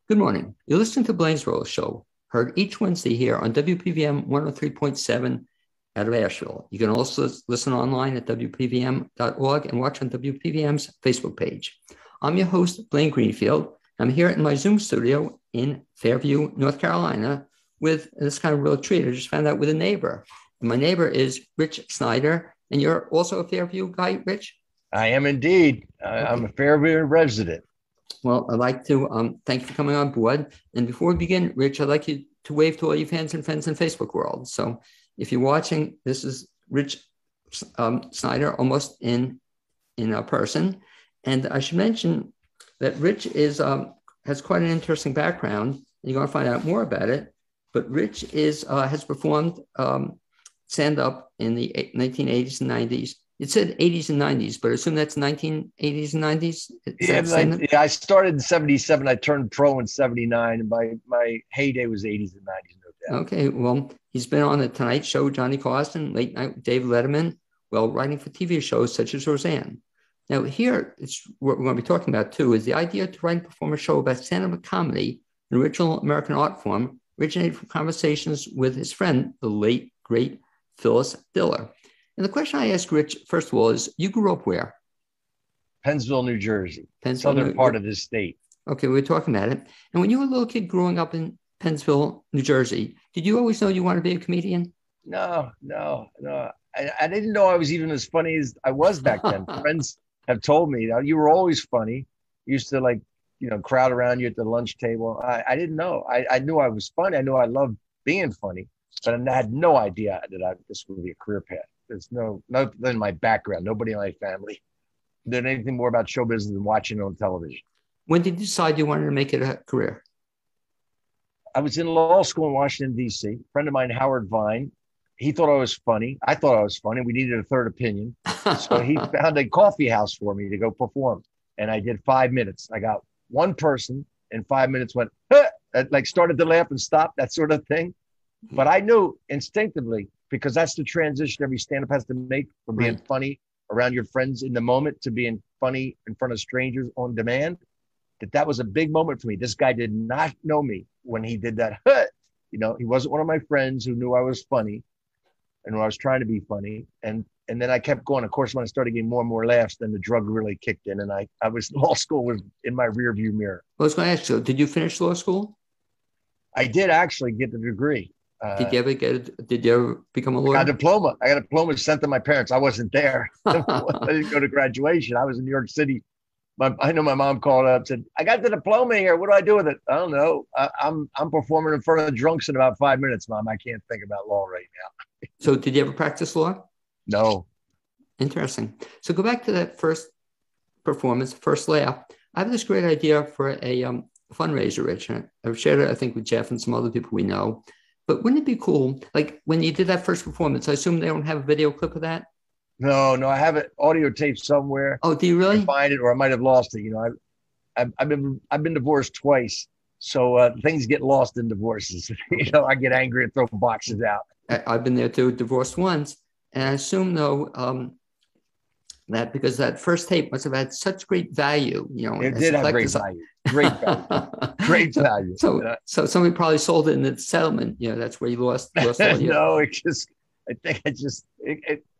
Good morning. You're listening to Blaine's World Show, heard each Wednesday here on WPVM 103.7 out of Asheville. You can also listen online at WPVM.org and watch on WPVM's Facebook page. I'm your host, Blaine Greenfield. I'm here in my Zoom studio in Fairview, North Carolina, with this kind of real treat. I just found out with a neighbor. And my neighbor is Rich Shydner, and you're also a Fairview guy, Rich? I am indeed. Okay. I'm a Fairview resident. Well, I'd like to thank you for coming on board. And before we begin, Rich, I'd like you to wave to all your fans and friends in Facebook world. So if you're watching, this is Rich Shydner, almost in person. And I should mention that Rich has quite an interesting background. You're going to find out more about it. But Rich has performed stand-up in the 1980s and 90s. It said 80s and 90s, but I assume that's 1980s and 90s. Yeah, I started in 77. I turned pro in 79. And my heyday was 80s and 90s, no doubt. Okay, well, he's been on The Tonight Show, Johnny Carson, Late Night with David Letterman, well, writing for TV shows such as Roseanne. Now, here, it's what we're going to be talking about, too, is the idea to write and perform a show about stand-up comedy, an original American art form, originated from conversations with his friend, the late, great Phyllis Diller. And the question I ask Rich, first of all, is you grew up where? Pennsville, New Jersey, southern part of the state. Okay, we were talking about it. And when you were a little kid growing up in Pennsville, New Jersey, did you always know you wanted to be a comedian? No. I didn't know I was even as funny as I was back then. Friends have told me that you were always funny. Used to crowd around you at the lunch table. I didn't know. I knew I was funny. I knew I loved being funny, but I had no idea that this would be a career path. There's nothing in my background. Nobody in my family did anything more about show business than watching it on television. When did you decide you wanted to make it a career? I was in law school in Washington, D.C. A friend of mine, Howard Vine, he thought I was funny. I thought I was funny. We needed a third opinion. So he found a coffee house for me to go perform. And I did 5 minutes. I got one person in 5 minutes went, huh! Started to laugh and stop, that sort of thing. But I knew instinctively, because that's the transition every stand-up has to make from being funny around your friends in the moment to being funny in front of strangers on demand, that was a big moment for me. This guy did not know me when he did that. He wasn't one of my friends who knew I was funny and when I was trying to be funny. And then I kept going. Of course, when I started getting more and more laughs, then the drug really kicked in. And law school was in my rear view mirror. I was going to ask you, did you finish law school? I did actually get the degree. Did you ever become a lawyer? I got a diploma sent to my parents. I wasn't there. I didn't go to graduation. I was in New York City. I know my mom called up and said, I got the diploma here. What do I do with it? I don't know. I'm performing in front of the drunks in about 5 minutes, Mom. I can't think about law right now. So did you ever practice law? No. Interesting. So go back to that first performance, first laugh. I have this great idea for a fundraiser, Rich. I've shared it, I think, with Jeff and some other people we know. But wouldn't it be cool, like when you did that first performance, I assume they don't have a video clip of that? No, I have it audio tape somewhere. Oh, do you really? I find it, or I might have lost it. I've been divorced twice, so things get lost in divorces. I get angry and throw boxes out. I've been there too, divorced once. And I assume, though, that because that first tape must have had such great value. It did have great value. Great value. Great value. So somebody probably sold it in the settlement. That's where you lost all your... No, I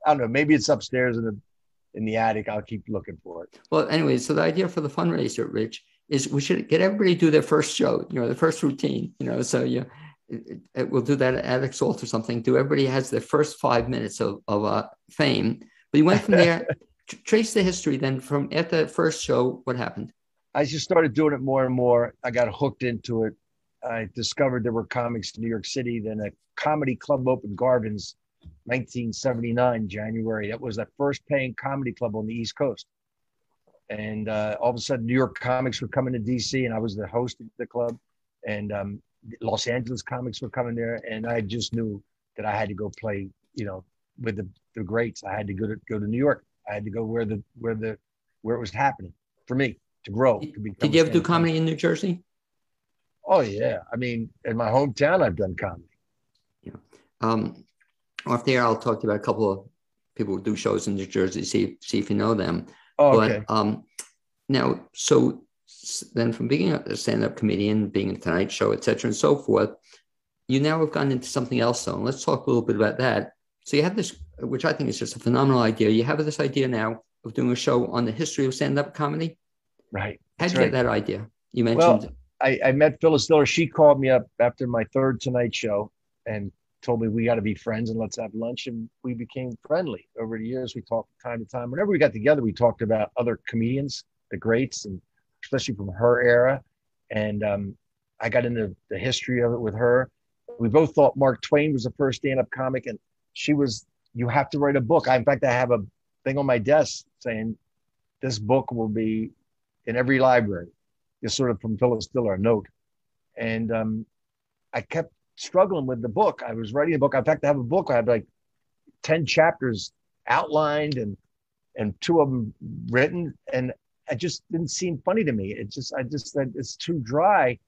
don't know. Maybe it's upstairs in the attic. I'll keep looking for it. Well, anyway, so the idea for the fundraiser, Rich, is we should get everybody to do their first show, the first routine, so we'll do that at Exalt or something. Everybody has their first 5 minutes of fame. But you went from there, trace the history then from after the first show, what happened? I just started doing it more and more. I got hooked into it. I discovered there were comics in New York City. Then a comedy club opened, Garvin's, 1979, January. That was the first paying comedy club on the East Coast. And all of a sudden, New York comics were coming to DC, and I was the host of the club. And Los Angeles comics were coming there, and I just knew that I had to go play, with the greats. I had to go to New York. I had to go where it was happening for me to grow. Did you ever do comedy in New Jersey? Oh yeah, in my hometown, I've done comedy. Yeah. Off the air, I'll talk to you about a couple of people who do shows in New Jersey. See if you know them. Oh, okay. But now, so then from being a stand-up comedian, being a Tonight Show, et cetera, and so forth, you now have gone into something else. So let's talk a little bit about that. So you have this, which I think is just a phenomenal idea. You have this idea now of doing a show on the history of stand-up comedy. Right. How'd you get that idea? You mentioned. Well, I met Phyllis Diller. She called me up after my third Tonight Show and told me we got to be friends and let's have lunch. And we became friendly over the years. We talked from time to time. Whenever we got together, we talked about other comedians, the greats, and especially from her era. And I got into the history of it with her. We both thought Mark Twain was the first stand-up comic, and she was, you have to write a book. In fact, I have a thing on my desk saying this book will be in every library. Just sort of from Phyllis Diller, a note. And I kept struggling with the book. I was writing a book. In fact, I have a book. I had like 10 chapters outlined and 2 of them written. And it just didn't seem funny to me. I just said, it's too dry.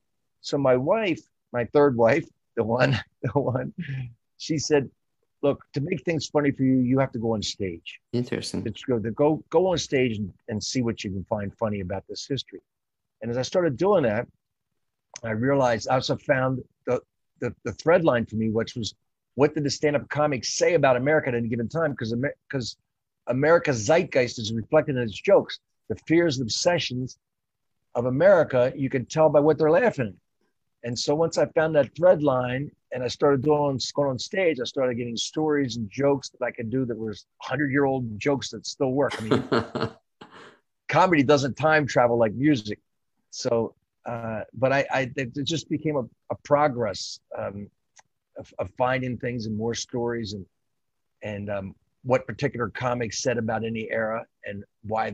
So my wife, my third wife, the one, she said, look, to make things funny for you, you have to go on stage. Interesting. It's good to go on stage and see what you can find funny about this history. And as I started doing that, I realized I also found the thread line for me, which was what did the stand-up comics say about America at any given time? Because America's zeitgeist is reflected in its jokes. The fears and obsessions of America, you can tell by what they're laughing at. And so once I found that thread line and I started going on stage, I started getting stories and jokes that I could do that was 100-year-old jokes that still work. I mean, comedy doesn't time travel like music. So, but it just became a progress of finding things and more stories and what particular comics said about any era and why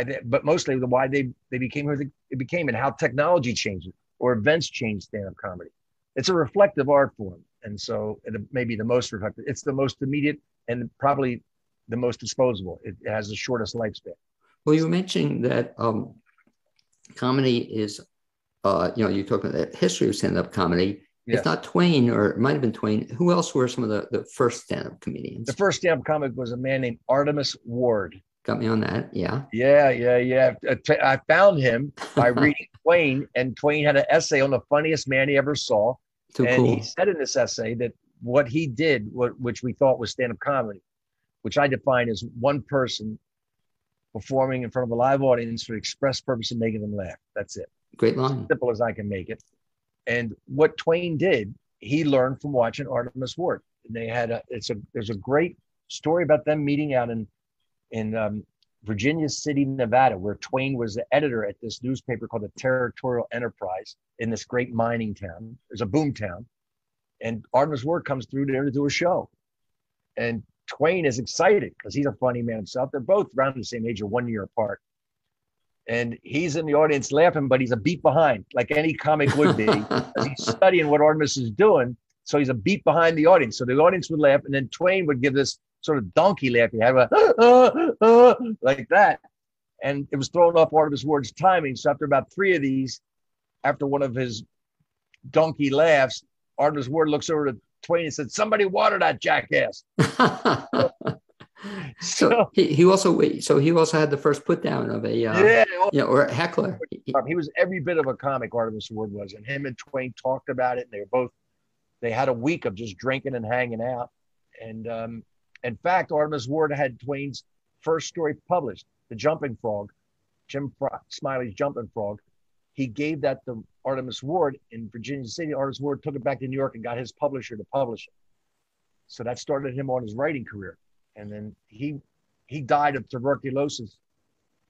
they, but mostly why they became who they became and how technology changed it or events changed stand-up comedy. It's a reflective art form. And so it may be the most reflective. It's the most immediate and probably the most disposable. It has the shortest lifespan. Well, you were mentioning that comedy is, you talk about the history of stand-up comedy. Yes. If not Twain, or it might have been Twain, who else were some of the first stand-up comedians? The first stand-up comic was a man named Artemus Ward. Got me on that, yeah. Yeah. I found him by reading Twain, and Twain had an essay on the funniest man he ever saw. Too and cool. He said in this essay that what he did, which we thought was stand-up comedy, which I define as one person performing in front of a live audience for the express purpose of making them laugh. That's it. Great line. As simple as I can make it. And what Twain did, he learned from watching Artemus Ward. And they had there's a great story about them meeting out in Virginia City, Nevada, where Twain was the editor at this newspaper called the Territorial Enterprise in this great mining town. There's a boom town. And Artemus Ward comes through there to do a show. And Twain is excited because he's a funny man himself. They're both around the same age or 1 year apart. And he's in the audience laughing, but he's a beat behind, like any comic would be, because he's studying what Artemus is doing. So he's a beat behind the audience. So the audience would laugh, and then Twain would give this sort of donkey laugh. He had like that. And it was throwing off Artemus Ward's timing. So after about 3 of these, after one of his donkey laughs, Artemus Ward looks over to Twain and said, "Somebody water that jackass." So he also had the first put down of a or a heckler. He was every bit of a comic, Artemus Ward was, and him and Twain talked about it. And they had a week of just drinking and hanging out. And in fact, Artemus Ward had Twain's first story published, The Jumping Frog, Smiley's Jumping Frog. He gave that to Artemus Ward in Virginia City. Artemus Ward took it back to New York and got his publisher to publish it. So that started him on his writing career. And then he died of tuberculosis,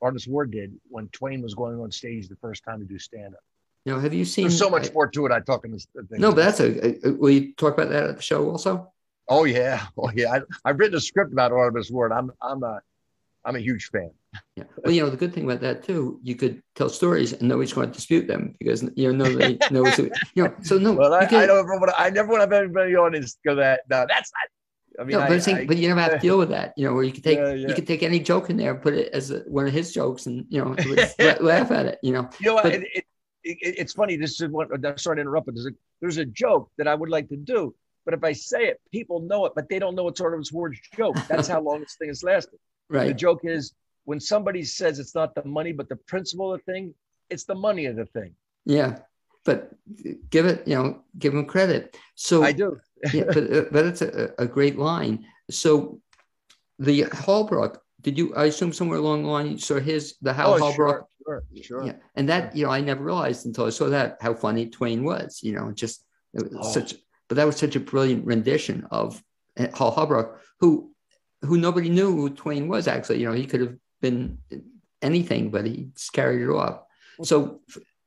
Artemus Ward did, when Twain was going on stage the first time to do stand-up. Now, have you seen? There's so much more to it. I talk in this thing. No, but will you talk about that at the show also? Oh yeah. I've written a script about Artemus Ward. I'm a huge fan. Yeah. Well, the good thing about that too, you could tell stories and nobody's going to dispute them because nobody knows. So no. Well, I never want to have anybody on and go that. No, that's not. I mean, but you never have to deal with that, where you could take you could take any joke in there, and put it as one of his jokes, and laugh at it. It's funny. This is what I'm sorry to interrupt, but there's a joke that I would like to do, but if I say it, people know it, but they don't know it's Artemus Ward's joke. That's how long this thing has lasted. Right. The joke is when somebody says it's not the money, but the principle of the thing, it's the money of the thing. Yeah, but give him credit. So I do. yeah, but it's a great line. So the Holbrook, I assume somewhere along the line you saw the Hal Holbrook? Sure. Yeah, and that I never realized until I saw that how funny Twain was. But that was such a brilliant rendition of Hal Holbrook, who nobody knew who Twain was. Actually, he could have been anything, but he just carried it off. So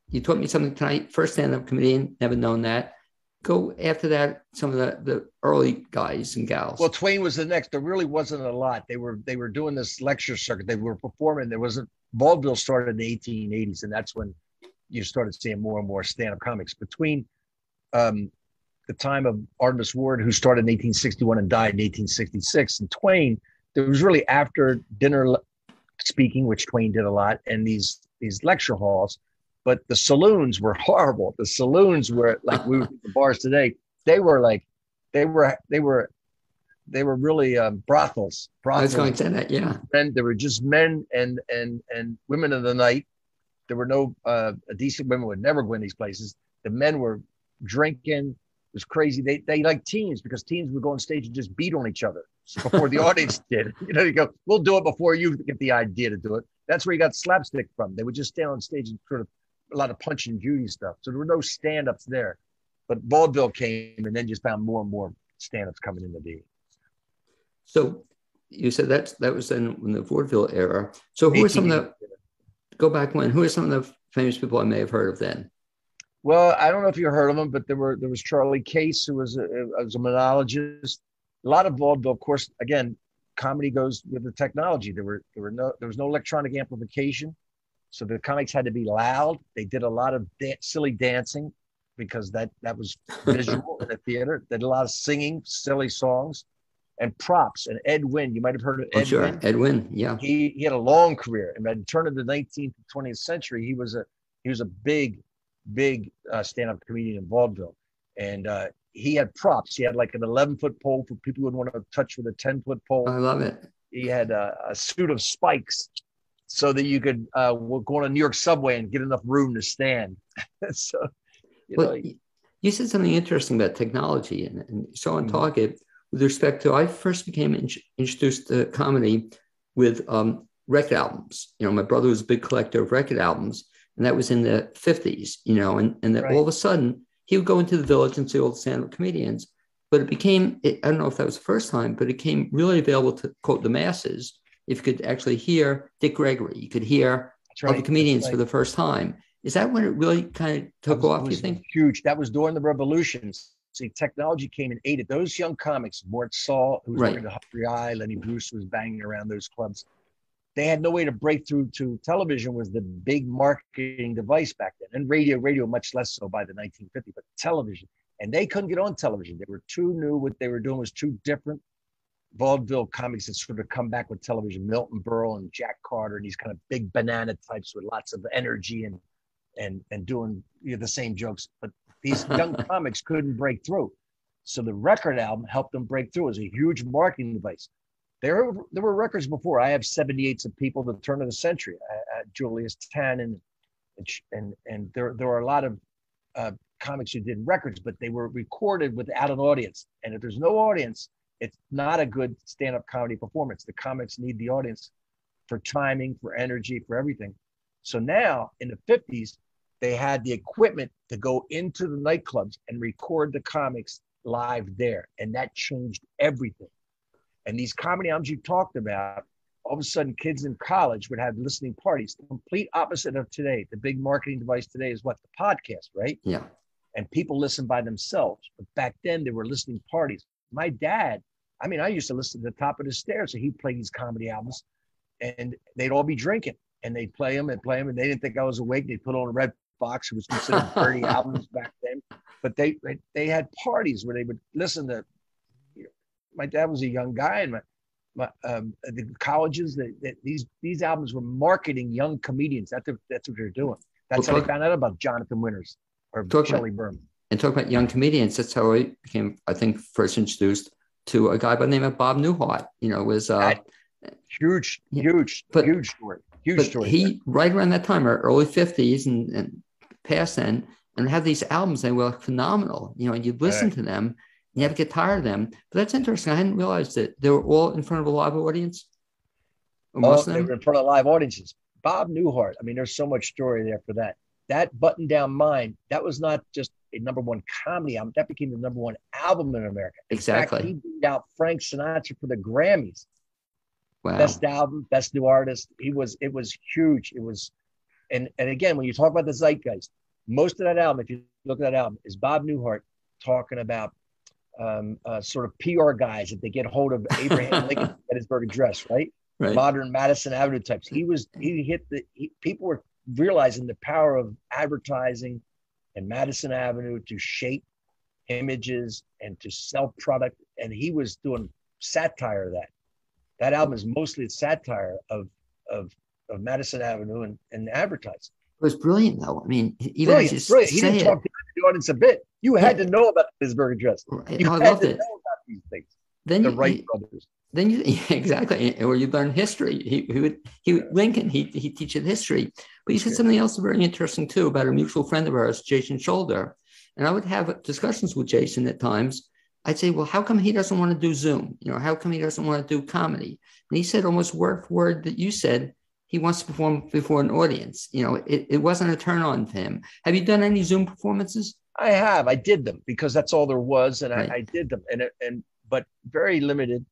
you taught me something tonight. First stand-up comedian, never known that. Go after that, some of the early guys and gals. Well, Twain was the next. There really wasn't a lot. They were doing this lecture circuit. They were performing. Vaudeville started in the 1880s, and that's when you started seeing more and more stand-up comics. Between the time of Artemus Ward, who started in 1861 and died in 1866, and Twain, there was really after dinner speaking, which Twain did a lot, and these lecture halls. But the saloons were horrible. The saloons were like the bars today. They were really brothels. I was going to say that, yeah. And there were just men and women of the night. There were no decent women would never go in these places. The men were drinking. It was crazy. They like teens, because teens would go on stage and just beat on each other before the audience did. You go, we'll do it before you get the idea to do it. That's where you got slapstick from. They would just stand on stage and sort of a lot of Punch and Judy stuff. So there were no stand-ups there. But vaudeville came, and then just found more and more stand-ups coming into being. So you said that was in the vaudeville era. So who are some of who are some of the famous people I may have heard of then? Well, I don't know if you heard of them, but there was Charlie Case, who was a monologist. A lot of vaudeville, of course, again, comedy goes with the technology. There was no electronic amplification. So the comics had to be loud. They did a lot of silly dancing, because that was visual in the theater. They did a lot of singing, silly songs, and props. And Ed Wynn, you might have heard of Ed Wynn. Ed Wynn, yeah. He had a long career. And by the turn of the 19th and 20th century, he was a big stand-up comedian in vaudeville. And he had props. He had like an 11-foot pole for people who would want to touch with a 10-foot pole. I love it. He had a suit of spikes, so that you could go on a New York subway and get enough room to stand. So, you said something interesting about technology, and so on target with respect to, I first became introduced to comedy with record albums. My brother was a big collector of record albums, and that was in the 50s, and then all of a sudden he would go into the Village and see all the stand-up comedians. But I don't know if that was the first time, but it became really available to, quote, the masses. If you could actually hear Dick Gregory, you could hear other comedians for the first time. Is that when it really kind of took off, you think? Huge. That was during the Revolution. See, technology came and aided those young comics. Mort Saul, who was working the Hungry Eye, Lenny Bruce was banging around those clubs. They had no way to break through to television. Was the big marketing device back then. And radio much less so by the 1950s, but television. And they couldn't get on television. They were too new. What they were doing was too different. Vaudeville comics that sort of come back with television, Milton Berle and Jack Carter, and these kind of big banana types with lots of energy and doing the same jokes. But these young comics couldn't break through. So the record album helped them break through. It was a huge marketing device. There were records before. I have 78s of people at the turn of the century. Julius Tannen, and there were a lot of comics who did records, but they were recorded without an audience. And if there's no audience, it's not a good stand-up comedy performance. The comics need the audience for timing, for energy, for everything. So now in the 50s, they had the equipment to go into the nightclubs and record the comics live there. And that changed everything. And these comedy albums you talked about, all of a sudden kids in college would have listening parties. The complete opposite of today. The big marketing device today is what? The podcast, right? Yeah. And people listen by themselves. But back then there were listening parties. My dad, I used to listen to the top of the stairs. So he'd play these comedy albums and they'd all be drinking and they'd play them and they didn't think I was awake. They'd put on a red box. It was considered dirty albums back then. But they had parties where they would listen to, my dad was a young guy and the colleges, these albums were marketing young comedians. That's what they're doing. That's how they found out about Jonathan Winters or Shelley Berman. And talk about young comedians. That's how I became, I think, first introduced to a guy by the name of Bob Newhart. Was huge story. Huge But story. he, right around that time, or early 50s and past then, and had these albums, they were phenomenal, and you'd listen to them, you never get tired of them. But that's interesting. I hadn't realized that they were all in front of a live audience, or most of They them. were in front of live audiences. Bob Newhart, I mean, there's so much story there for that. That Button Down Mind, that was not just a #1 comedy album. That became the #1 album in America. In Exactly. fact, he beat out Frank Sinatra for the Grammys. Wow. Best album, best new artist. It was huge. It was, and again, when you talk about the zeitgeist, most of that album, if you look at that album, is Bob Newhart talking about sort of PR guys if they get hold of Abraham Lincoln's Gettysburg Address, right? Right. Modern Madison Avenue types. People were realizing the power of advertising and Madison Avenue to shape images and to sell product. And he was doing satire of that. That album is mostly a satire of Madison Avenue and advertising. It was brilliant, though. I mean, even Brilliant. He didn't talk to the audience a bit. You had to know about the Gettysburg Address. You I had loved to it. know about these things. Then the Wright brothers. Then you exactly, or you learn history. Lincoln, he teaches history. But he said something else very interesting too about a mutual friend of ours, Jason Shoulder. And I would have discussions with Jason at times. I'd say, well, how come he doesn't want to do Zoom? How come he doesn't want to do comedy? And he said almost word for word that you said, he wants to perform before an audience. It wasn't a turn on for him. Have you done any Zoom performances? I have. I did them because that's all there was, and Right. I did them, but very limited.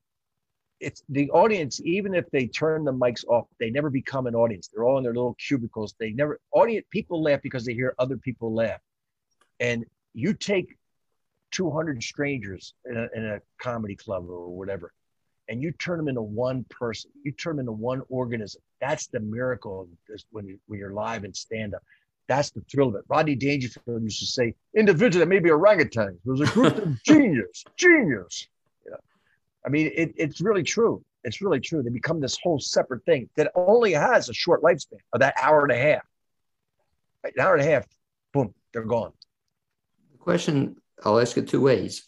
It's the audience. Even if they turn the mics off, they never become an audience. They're all in their little cubicles. They never people laugh because they hear other people laugh. And you take 200 strangers in a comedy club or whatever, and you turn them into one person. You turn them into one organism. That's the miracle of this when you're live and stand up. That's the thrill of it. Rodney Dangerfield used to say, individually, that may be orangutans. There's a group of genius. I mean, it's really true. It's really true. They become this whole separate thing that only has a short lifespan of that hour and a half. An hour and a half, boom, they're gone. The question, I'll ask it two ways.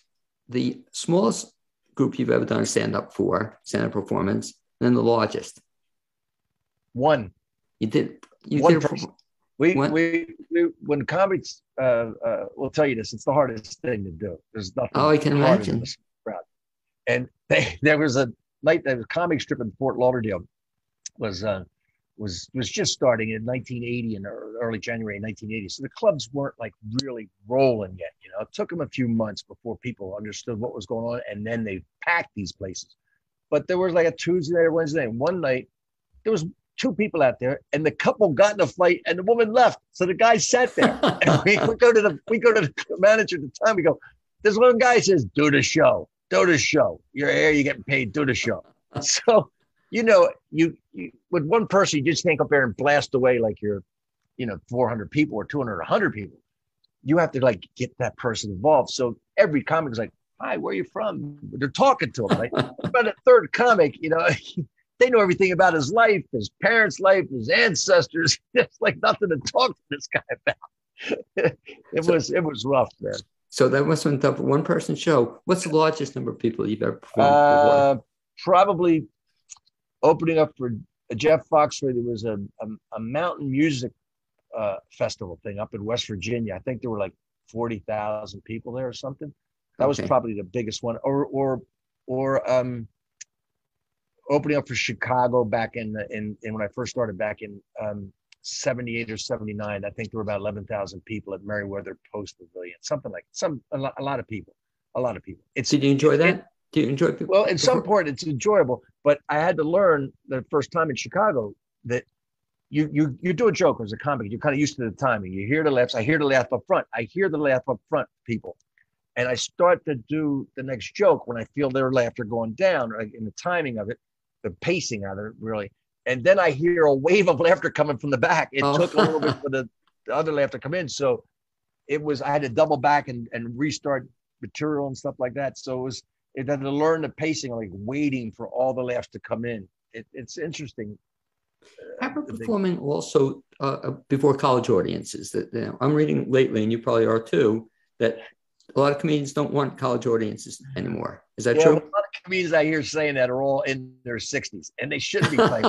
The smallest group you've ever done a stand-up performance, and then the largest. One. You did. One person. We when comics will tell you this, it's the hardest thing to do. There's nothing. Oh, I can imagine. And there was a night that was comic strip in Fort Lauderdale was just starting in 1980 and early January 1980. So the clubs weren't like really rolling yet. It took them a few months before people understood what was going on, and then they packed these places. But there was like a Tuesday night or Wednesday night. One night there was 2 people out there, and the couple got in a fight, and the woman left. So the guy sat there. And we go to the manager at the time. We go, this one guy says, "Do the show. Do the show. You're here. You're getting paid. Do the show." So, you with one person, you just can't go up there and blast away like you're, 400 people or 200 or 100 people. You have to like get that person involved. So every comic is like, "Hi, where are you from?" They're talking to him. Right? About a third comic, they know everything about his life, his parents' life, his ancestors. It's like nothing to talk to this guy about. It was rough, man. So that must have been tough. One person show. What's the largest number of people you've ever performed before? Probably opening up for Jeff Foxworthy. There was a mountain music festival thing up in West Virginia. I think there were like 40,000 people there or something. That was probably the biggest one. Or opening up for Chicago back in when I first started back in 78 or 79. I think there were about 11,000 people at Meriwether Post Pavilion, something like a lot of people. Did you enjoy that? Do you enjoy people? Well, at some point it's enjoyable, but I had to learn the first time in Chicago that you do a joke as a comic. You're kind of used to the timing. You hear the laughs. I hear the laugh up front. People. And I start to do the next joke when I feel their laughter going down, like in the timing of it, the pacing of it, really. And then I hear a wave of laughter coming from the back. It took a little bit for the other laughter to come in. So I had to double back and restart material and stuff like that. So it had to learn the pacing, like waiting for all the laughs to come in. It's interesting. How about performing also before college audiences? That I'm reading lately, and you probably are too, that a lot of comedians don't want college audiences anymore. Is that true? A lot of comedians I hear saying that are all in their 60s, and they shouldn't be playing.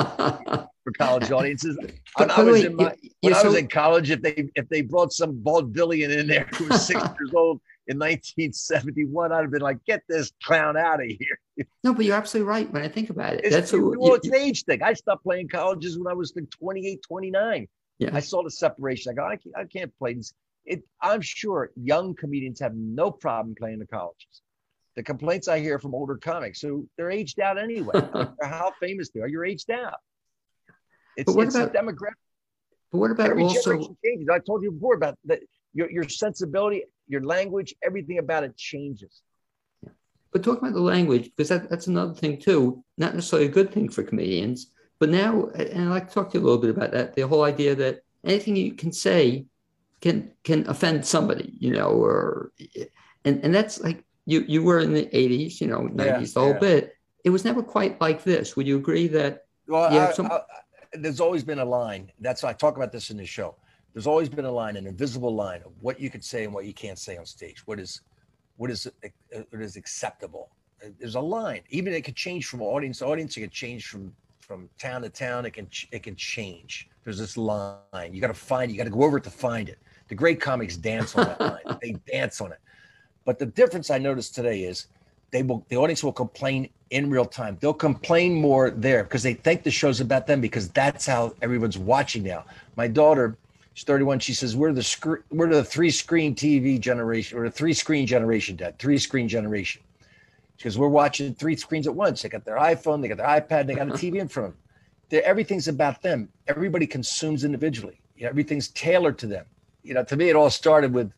for college audiences. But When I by the was way, in my when I was in college, if they brought some vaudevillian in there who was 6 years old in 1971, I'd have been like, get this clown out of here. no, but you're absolutely right when I think about it. It's, That's what well, it's an age thing. I stopped playing colleges when I was like 28, 29. yeah. I saw the separation. I go, I can't play this. I'm sure young comedians have no problem playing the colleges. The complaints I hear from older comics, so they're aged out anyway. I don't care how famous they are, you're aged out. It's a demographic. But what about every also generation changes? I told you before about that. Your sensibility, your language, everything about it changes. But talking about the language, because that's another thing too, not necessarily a good thing for comedians, but now, and I'd like to talk to you a little bit about that, the whole idea that anything you can say can offend somebody, or, and that's like, you were in the 80s, 90s, the whole bit. It was never quite like this. Would you agree that? Well, there's always been a line. That's why I talk about this in the show. There's always been a line, an invisible line of what you could say and what you can't say on stage. What is acceptable? There's a line. Even it could change from audience to audience. It could change from town to town. It can change. There's this line. You got to find it. You got to go over it to find it. The great comics dance on that line. They dance on it. But the difference I noticed today is the audience will complain in real time. They'll complain more there because they think the show's about them, because that's how everyone's watching now. My daughter, she's 31. She says, we're the 3-screen TV generation, or the 3-screen generation, Dad, 3-screen generation. Because we're watching 3 screens at once. They got their iPhone, they got their iPad, they got a TV in front of them. Everything's about them. Everybody consumes individually. Everything's tailored to them. To me, it all started with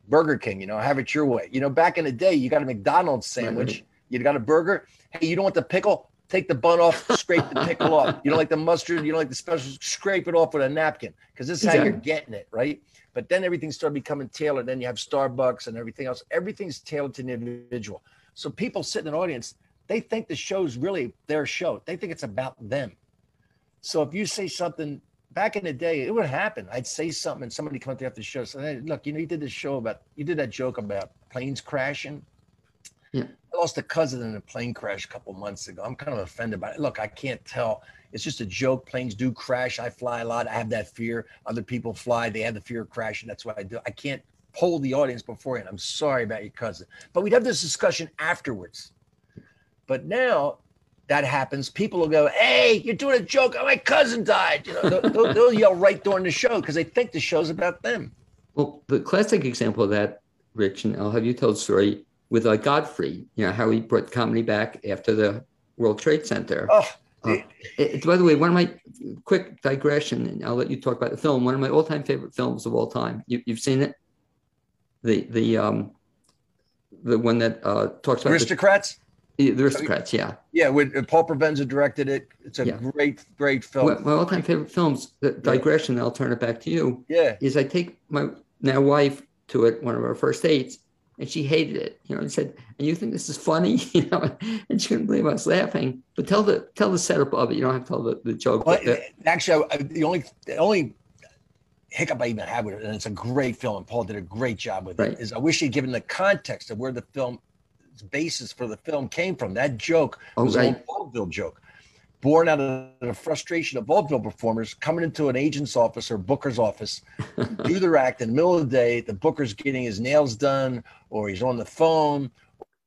Burger King, have it your way. Back in the day, you got a McDonald's sandwich, right. You got a burger. Hey, you don't want the pickle? Take the bun off, scrape the pickle off. You don't like the mustard, you don't like the special, scrape it off with a napkin, because this is how you're getting it, right? But then everything started becoming tailored. Then you have Starbucks and everything else. Everything's tailored to the individual. So people sit in an audience, they think the show's really their show. They think it's about them. So if you say something, back in the day, it would happen. I'd say something and somebody come up to after the show. So, hey, look, you did this show you did that joke about planes crashing. Yeah. I lost a cousin in a plane crash a couple months ago. I'm kind of offended by it. Look, I can't tell. It's just a joke. Planes do crash. I fly a lot. I have that fear. Other people fly. They have the fear of crashing. That's what I do. I can't poll the audience beforehand. I'm sorry about your cousin. But we'd have this discussion afterwards. But now that happens, people will go, hey, you're doing a joke. My cousin died. They'll yell right during the show because they think the show's about them. Well, the classic example of that, Rich, and I'll have you tell the story with Godfrey, how he brought comedy back after the World Trade Center. Oh, by the way, one of my quick digression, and I'll let you talk about the film. One of my all-time favorite films of all time. You've seen it? The one that talks about Aristocrats. The Aristocrats, yeah. Yeah, with Paul Provenza directed it. It's a great film. My all-time favorite films, the digression, I'll turn it back to you, is I take my now wife to one of our first dates, and she hated it, and said, and you think this is funny, and she couldn't believe I was laughing. But tell the setup of it. You don't have to tell the joke. Well, actually, the only hiccup I even had with it, and it's a great film, and Paul did a great job with it, is I wish he'd given the context of where the film basis for the film came from. That joke was an old vaudeville joke, born out of the frustration of vaudeville performers coming into an agent's office or booker's office, do their act in the middle of the day. The booker's getting his nails done, or he's on the phone,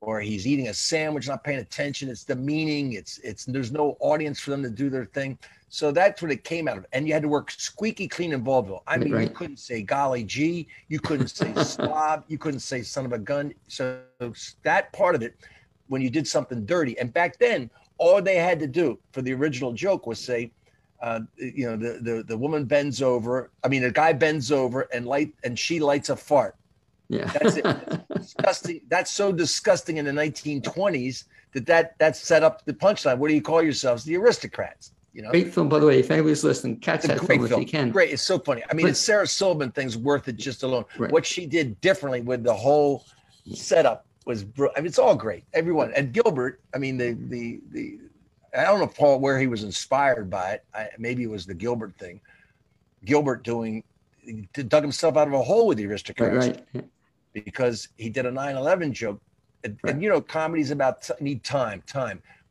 or he's eating a sandwich, not paying attention. It's demeaning. It's there's no audience for them to do their thing. So that's what it came out of. And you had to work squeaky clean in vaudeville. I mean, you couldn't say golly gee, you couldn't say slob, you couldn't say son of a gun. So that part of it, when you did something dirty, and back then, all they had to do for the original joke was say, the woman bends over. I mean, the guy bends over and she lights a fart. Yeah, that's it. That's disgusting. That's so disgusting in the 1920s that set up the punchline. What do you call yourselves? The Aristocrats. Great film, by the way. If anybody's listening, catch that film if you can. Great, it's so funny. I mean, the Sarah Silverman thing's worth it just alone. Right. What she did differently with the whole setup was, it's all great. Everyone, and Gilbert. I mean, I don't know, Paul, where he was inspired by it. Maybe it was the Gilbert thing. Gilbert dug himself out of a hole with the Aristocrats, because he did a 9/11 joke, and comedies about need time.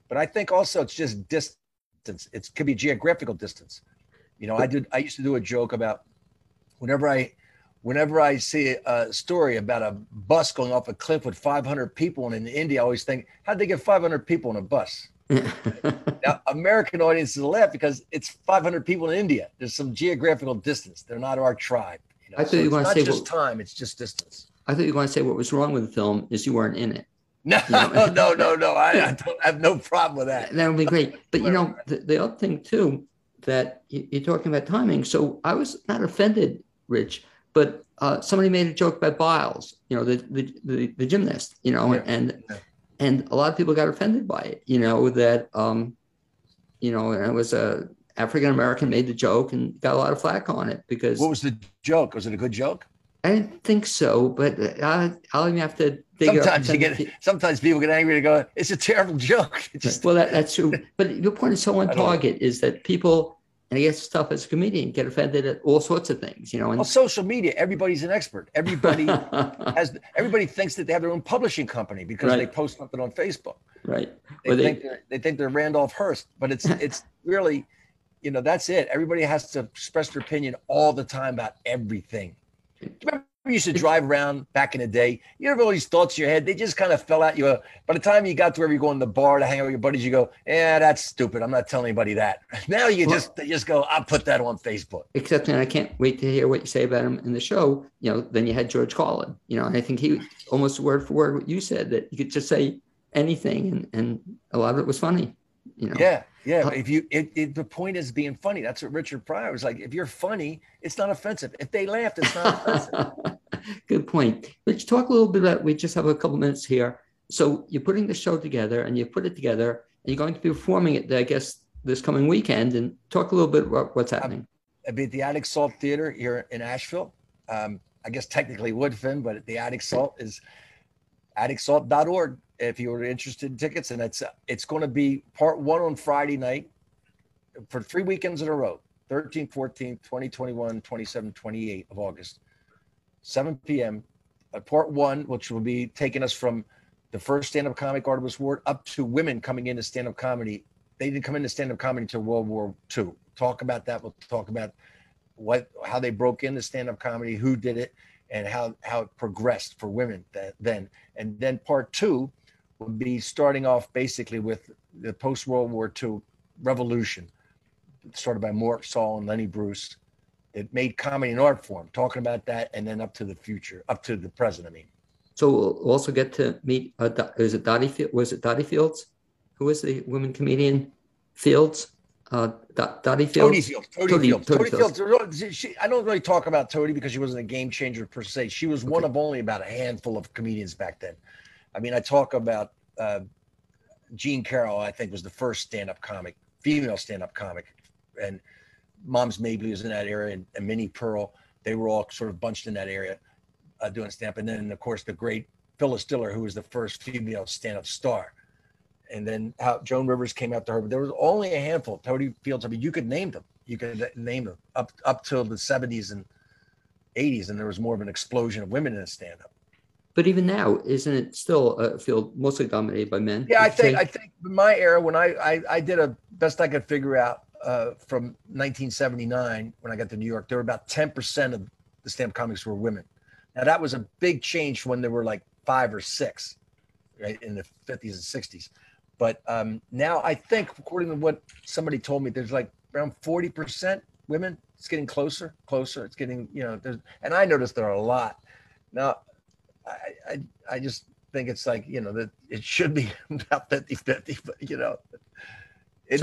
But I think also it's just distance. It could be geographical distance. You know, I used to do a joke about whenever I see a story about a bus going off a cliff with 500 people, and in India, I always think, how'd they get 500 people in a bus? Now, American audiences laugh because it's 500 people in India. There's some geographical distance. They're not our tribe. You know? I thought you were going to say, it's not just time, it's just distance. I thought you were going to say what was wrong with the film is you weren't in it. No, you know? no. I don't have no problem with that. That would be great. But, you know, the other thing, too, that you're talking about timing. So I was not offended, Rich, but somebody made a joke about Biles, you know, the gymnast, you know, and a lot of people got offended by it, you know, that, you know, and it was a African-American made the joke and got a lot of flack on it because. What was the joke? Was it a good joke? I didn't think so, but I'll even have to dig sometimes people get angry to go, it's a terrible joke. Well, that's true. But your point is so on target is that people, and I guess stuff as a comedian, get offended at all sorts of things, you know. And social media, everybody's an expert. Everybody thinks that they have their own publishing company because they post something on Facebook. Right. They think they're Randolph Hearst, but it's really, you know, that's it. Everybody has to express their opinion all the time about everything. Remember you used to drive around back in the day? You have all these thoughts in your head. They just kind of fell out. By the time you got to wherever you go in the bar to hang out with your buddies, you go, yeah, that's stupid. I'm not telling anybody that. Now you just go, I'll put that on Facebook. Except, and I can't wait to hear what you say about him in the show. You know, then you had George Carlin, you know, and I think he almost word for word what you said, that you could just say anything and a lot of it was funny, you know. Yeah. The point is being funny. That's what Richard Pryor was like. If you're funny, it's not offensive. If they laughed, it's not offensive. Good point. Let's talk a little bit about, we just have a couple minutes here. So you're putting the show together and you put it together and you're going to be performing it, I guess, this coming weekend, and talk a little bit about what's happening. I'll be at the Attic Salt Theater here in Asheville. I guess technically Woodfin, but the Attic Salt is atticsalt.org. If you were interested in tickets, and it's going to be part one on Friday night for 3 weekends in a row, 13th, 14th, 20, 21, 27, 28 of August, 7 p.m. Part one, which will be taking us from the first stand-up comic Artemis Ward up to women coming into stand-up comedy. They didn't come into stand-up comedy until World War II. Talk about that. We'll talk about how they broke into stand-up comedy, who did it, and how it progressed for women then. And then part two will be starting off basically with the post-World War II revolution, started by Mort Saul and Lenny Bruce. It made comedy an art form, talking about that, and then up to the future, up to the present, I mean. So we'll also get to meet, was it Dottie Fields? Who was the woman comedian? Fields? Dottie Fields? Toady Fields. I don't really talk about Toady because she wasn't a game changer per se. She was one of only about a handful of comedians back then. I mean, I talk about Jean Carroll, I think, was the first stand-up comic, female stand-up comic. And Moms Mabley was in that area, and Minnie Pearl. They were all sort of bunched in that area doing stand-up. And then, of course, the great Phyllis Diller, who was the first female stand-up star. And then how Joan Rivers came after her. But there was only a handful. Toady Fields, I mean, you could name them. You could name them up till the 70s and 80s. And there was more of an explosion of women in the stand-up. But even now, isn't it still a field mostly dominated by men? Yeah, I think in my era, when I did a best I could figure out from 1979, when I got to New York, there were about 10% of the stand-up comics were women. Now that was a big change when there were like 5 or 6, right, in the 50s and 60s. But now I think, according to what somebody told me, there's like around 40% women. It's getting closer. It's getting, you know, and I noticed there are a lot. Now, I just think it's like, you know, that it should be about 50-50, but you know, it's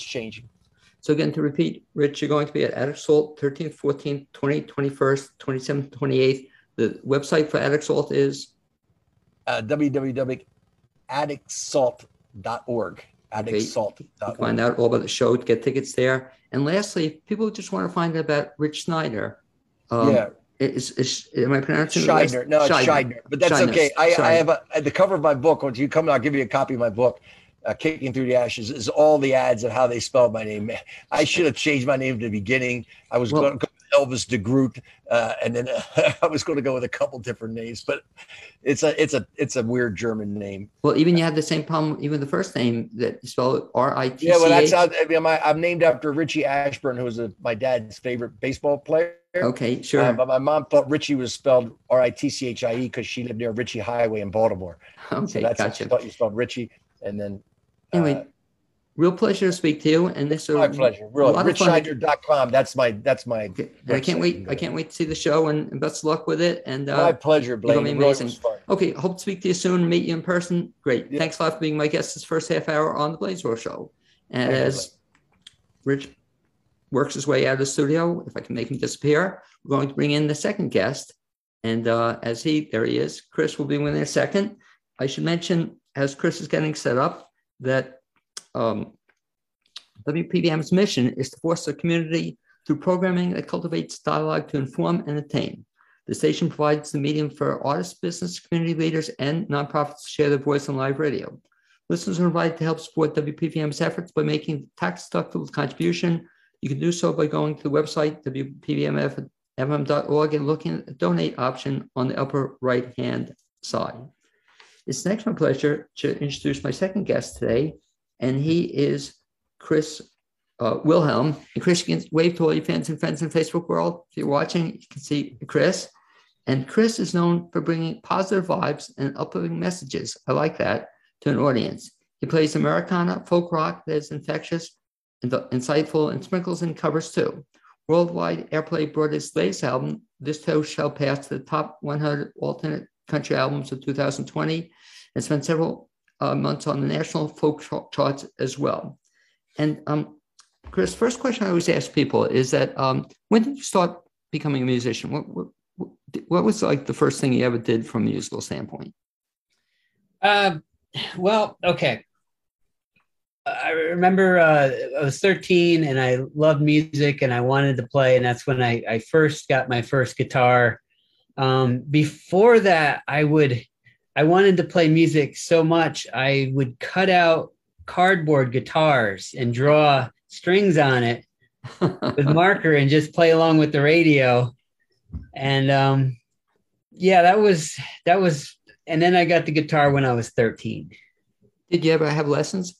changing. So again, to repeat, Rich, you're going to be at Attic Salt 13th, 14th, 20th, 21st, 27th, 28th. The website for Attic Salt is www.atticsalt.org. Atticsalt.org. Find out all about the show, to get tickets there. And lastly, if people just want to find out about Rich Shydner. Am I pronouncing Shydner? No, it's Shydner, but that's Shydner. Okay. I have at the cover of my book. Once you come, I'll give you a copy of my book. Kicking Through the Ashes is all the ads of how they spelled my name. I should have changed my name at the beginning. I was going to go Elvis de Groot, and then I was going to go with a couple different names, but it's a weird German name. Well, even you had the same problem, even the first name that you spell it Ritch. Yeah, well, that's how I'm named after Richie Ashburn, who was my dad's favorite baseball player. Okay, sure. But my mom thought Richie was spelled Ritchie because she lived near Ritchie Highway in Baltimore. Okay, so that's gotcha. How she thought you spelled Richie, and then. Anyway, real pleasure to speak to you. And this is my pleasure. Really, RichShydner.com. That's my. Okay. I can't wait. I can't wait to see the show, and best of luck with it. And my pleasure, Blaine. It'll be amazing. Really was fun. Okay, hope to speak to you soon. Meet you in person. Great. Yeah. Thanks a lot for being my guest this first half hour on the BLAINESWORLD show. And as Rich works his way out of the studio, if I can make him disappear, we're going to bring in the second guest. And there he is. Chris will be with in a second. I should mention, as Chris is getting set up, that WPVM's mission is to foster community through programming that cultivates dialogue to inform and entertain. The station provides the medium for artists, business, community leaders, and nonprofits to share their voice on live radio. Listeners are invited to help support WPVM's efforts by making tax-deductible contribution. You can do so by going to the website, WPVMFM.org, and looking at the donate option on the upper right-hand side. It's next my pleasure to introduce my second guest today, and he is Chris Wilhelm. And Chris, you can wave to all your fans and friends in Facebook world. If you're watching, you can see Chris. And Chris is known for bringing positive vibes and uplifting messages. I like that, to an audience. He plays Americana, folk rock that is infectious and insightful, and sprinkles in covers too. Worldwide airplay brought his latest album, This Toe Shall Pass, to the top 100 alternate country albums of 2020, and spent several months on the national folk charts as well. And Chris, first question I always ask people is that when did you start becoming a musician? What was like the first thing you ever did from a musical standpoint? Well, okay. I remember I was 13 and I loved music and I wanted to play. And that's when I first got my first guitar. Before that, I wanted to play music so much, I would cut out cardboard guitars and draw strings on it with marker and just play along with the radio. And yeah, that was, and then I got the guitar when I was 13. Did you ever have lessons?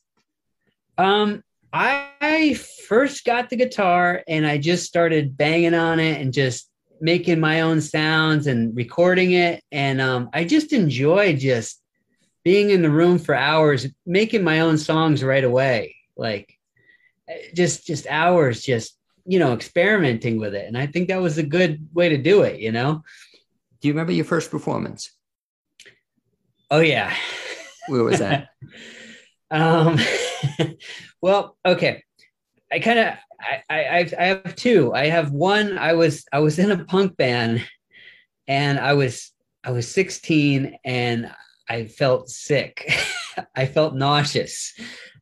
I first got the guitar and I just started banging on it and just making my own sounds and recording it. And I just enjoyed just being in the room for hours, making my own songs right away. Like just hours, just, experimenting with it. And I think that was a good way to do it, Do you remember your first performance? Oh, yeah. Where was that? Well, okay. I have two. I have one. I was in a punk band and I was 16 and I felt sick. I felt nauseous.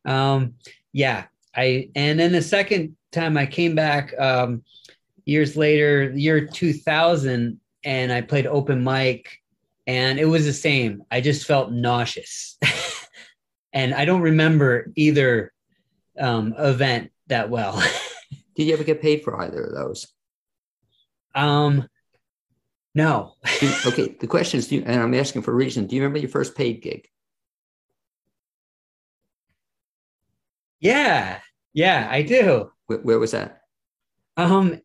Yeah. And then the second time I came back years later, the year 2000, and I played open mic and it was the same. I just felt nauseous. And I don't remember either event that well. Did you ever get paid for either of those? No. Okay. The question is, and I'm asking for a reason. Do you remember your first paid gig? Yeah, I do. Where was that?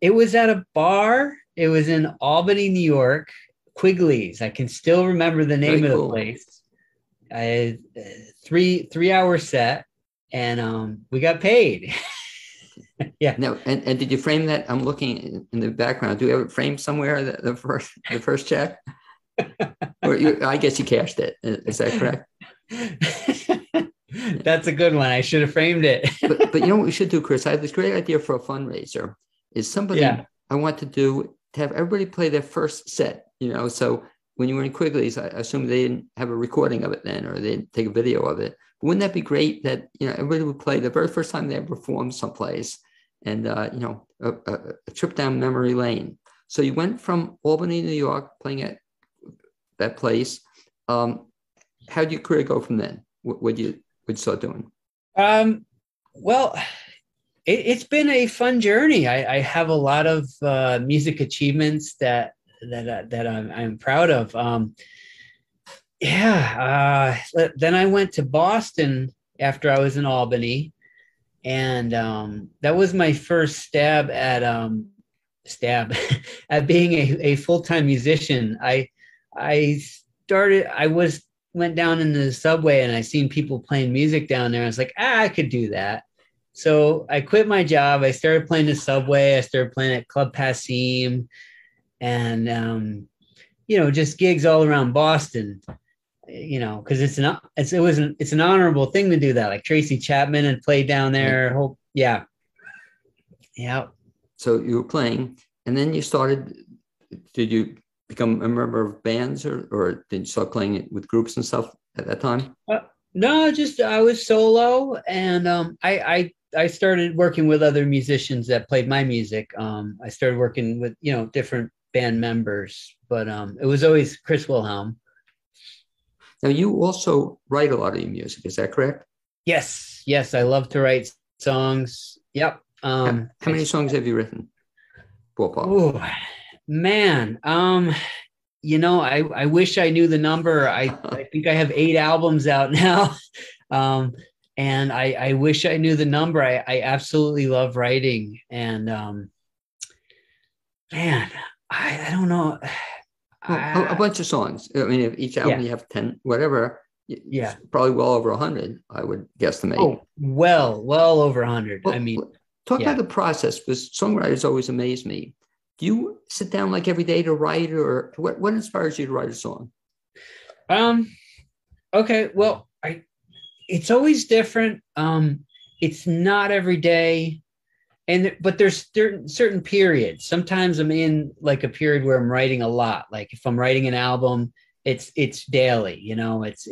It was at a bar. It was in Albany, New York, Quigley's. I can still remember the name of the place. I 3-hour set, and we got paid. Yeah. No, and did you frame that? I'm looking in the background. Do you have it framed somewhere? The first check, or I guess you cashed it. Is that correct? That's a good one. I should have framed it. but you know what we should do, Chris? I have this great idea for a fundraiser. Is somebody I want to have everybody play their first set. So when you were in Quigley's, I assume they didn't have a recording of it then, or they didn't take a video of it. But wouldn't that be great that everybody would play the very first time they ever performed someplace, and a trip down memory lane. So you went from Albany, New York, playing at that place. How did your career go from then? What you start doing? Well, It's been a fun journey. I have a lot of music achievements that I'm proud of. Then I went to Boston after I was in Albany, and that was my first stab at being a full-time musician. Went down into the subway and I seen people playing music down there. I was like, I could do that. So I quit my job. I started playing the subway. I started playing at Club Passim, and just gigs all around Boston. Because it's an honorable thing to do that. Like Tracy Chapman had played down there. Yeah. So you were playing, and then you started. Did you become a member of bands, or did you start playing with groups and stuff at that time? No, just I was solo, and I started working with other musicians that played my music. I started working with different band members, but it was always Chris Wilhelm. Now you also write a lot of your music, is that correct? Yes, I love to write songs. Yep. How many songs have you written? Oh man, I wish I knew the number. I think I have 8 albums out now. And I wish I knew the number. I absolutely love writing. And man, I don't know. A bunch of songs. I mean, if each album you have 10, whatever, probably well over 100, I would guesstimate. Oh, well over 100. Well, talk about the process, because songwriters always amaze me. Do you sit down like every day to write, or what inspires you to write a song? Okay, well, it's always different. It's not every day. But there's certain periods. Sometimes I'm in like a period where I'm writing a lot. Like if I'm writing an album, it's daily, it's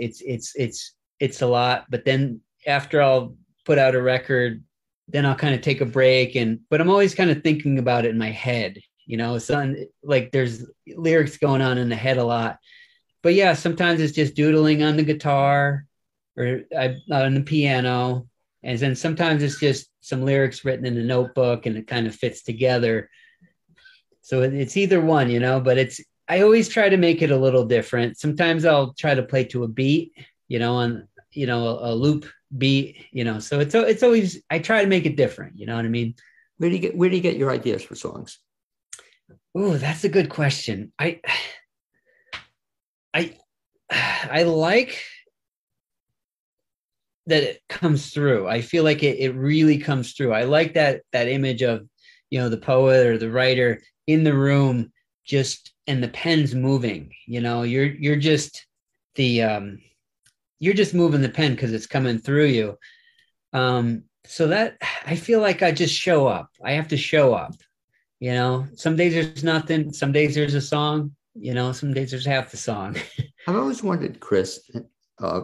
a lot. But then after I'll put out a record, then I'll kind of take a break, but I'm always kind of thinking about it in my head, so like there's lyrics going on in the head a lot. But yeah, sometimes it's just doodling on the guitar or on the piano. And then sometimes it's just some lyrics written in a notebook and it kind of fits together. So it's either one, but I always try to make it a little different. Sometimes I'll try to play to a beat, on, a loop beat, so it's always, I try to make it different. You know what I mean? Where do you get your ideas for songs? Oh, that's a good question. I like that it comes through. I feel like it really comes through. I like that image of, the poet or the writer in the room, and the pen's moving, you're just moving the pen because it's coming through you. So that I feel like I just show up. I have to show up, some days there's nothing. Some days there's a song, some days there's half the song. I've always wondered, Chris,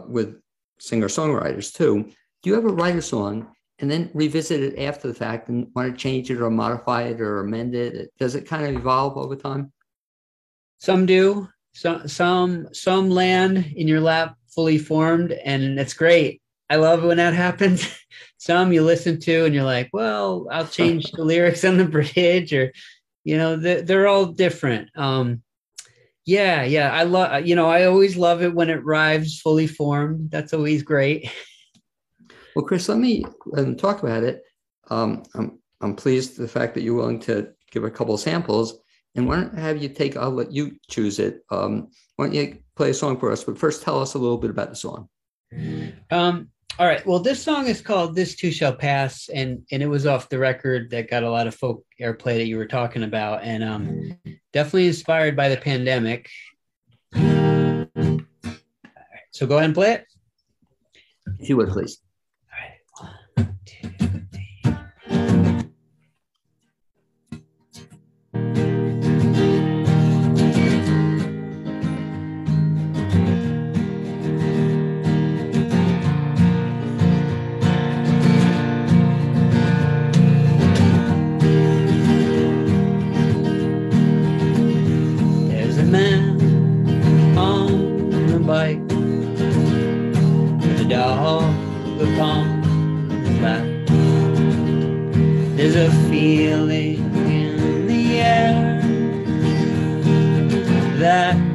with singer-songwriters too, do you ever write a song and then revisit it after the fact and want to change it or modify it or amend it? Does it kind of evolve over time? Some do. Some land in your lap fully formed, and it's great. I love it when that happens. Some you listen to and you're like, well, I'll change the lyrics on the bridge, or they're all different. I love, I always love it when it arrives fully formed. That's always great. Well, Chris, let me talk about it. I'm pleased the fact that you're willing to give a couple of samples, and why don't I have you I'll let you choose it. Why don't you play a song for us, but first tell us a little bit about the song. All right. Well, this song is called This Too Shall Pass, and it was off the record that got a lot of folk airplay that you were talking about, and definitely inspired by the pandemic. All right, so go ahead and play it. If you would, please. All right. 1, 2, 3.